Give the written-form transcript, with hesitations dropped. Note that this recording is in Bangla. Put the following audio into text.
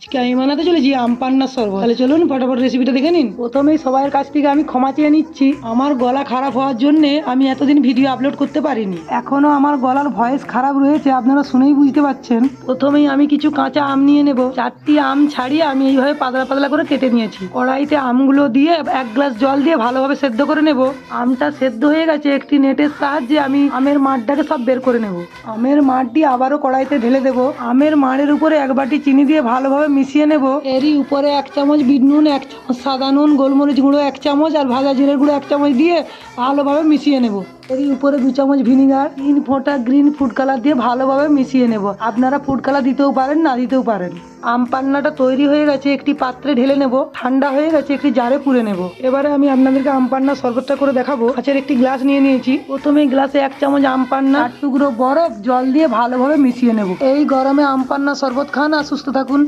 আজকে আমি বানাতে চলেছি আম পান্নার শরবত। তাহলে চলুন ফটাফট রেসিপিটা দেখে নিন। প্রথমেই সবাইয়ের কাছ থেকে আমি ক্ষমা চেয়ে নিচ্ছি, আমার গলা খারাপ হওয়ার জন্য আমি এতদিন ভিডিও আপলোড করতে পারিনি। এখনো আমার গলার ভয়েস খারাপ রয়েছে, আপনারা শুনেই বুঝতে পারছেন। প্রথমেই আমি কিছু কাঁচা আম নিয়ে নেব। 4টি আম ছাড়িয়ে আমি এইভাবে পাতলা পাতলা করে কেটে নিয়েছি। কড়াইতে আমগুলো দিয়ে 1 গ্লাস জল দিয়ে ভালোভাবে সেদ্ধ করে নেব। আমটা সেদ্ধ হয়ে গেছে, একটি নেটের সাহায্যে আমি আমের মাড়টাকে সব বের করে নেব। আমের মাড়টি আবারও কড়াইতে ঢেলে দেব। আমের মাড়ের উপরে 1 বাটি চিনি দিয়ে ভালোভাবে মিশিয়ে নেব। এরই উপরে 1 চামচ বিট নুন, 1 চামচ সাদা নুন, গোলমরিচ গুঁড়ো 1 চামচ আর ভাজা জিরের গুঁড়ো 1 চামচ দিয়ে ভালোভাবে মিশিয়ে নেব। এরই উপরে 2 চামচ ভিনিগার, 3 ফোঁটা গ্রিন ফুড কালার দিয়ে ভালোভাবে মিশিয়ে নেব। আপনারা ফুড কালার দিতেও পারেন, না দিতেও পারেন। আম পান্নাটা তৈরি হয়ে গেছে, একটি পাত্রে ঢেলে নেব। ঠান্ডা হয়ে গেছে, একটি জারে পুরে নেব। এবারে আমি আপনাদেরকে আম পান্নার শরবতটা করে দেখাবো। কাচের একটি গ্লাস নিয়ে নিয়েছি। প্রথমে গ্লাসে 1 চামচ আম পান্না, 8 টুকরো বরফ জল দিয়ে ভালোভাবে মিশিয়ে নেব। এই গরমে আম পান্না শরবত খান আর সুস্থ থাকুন।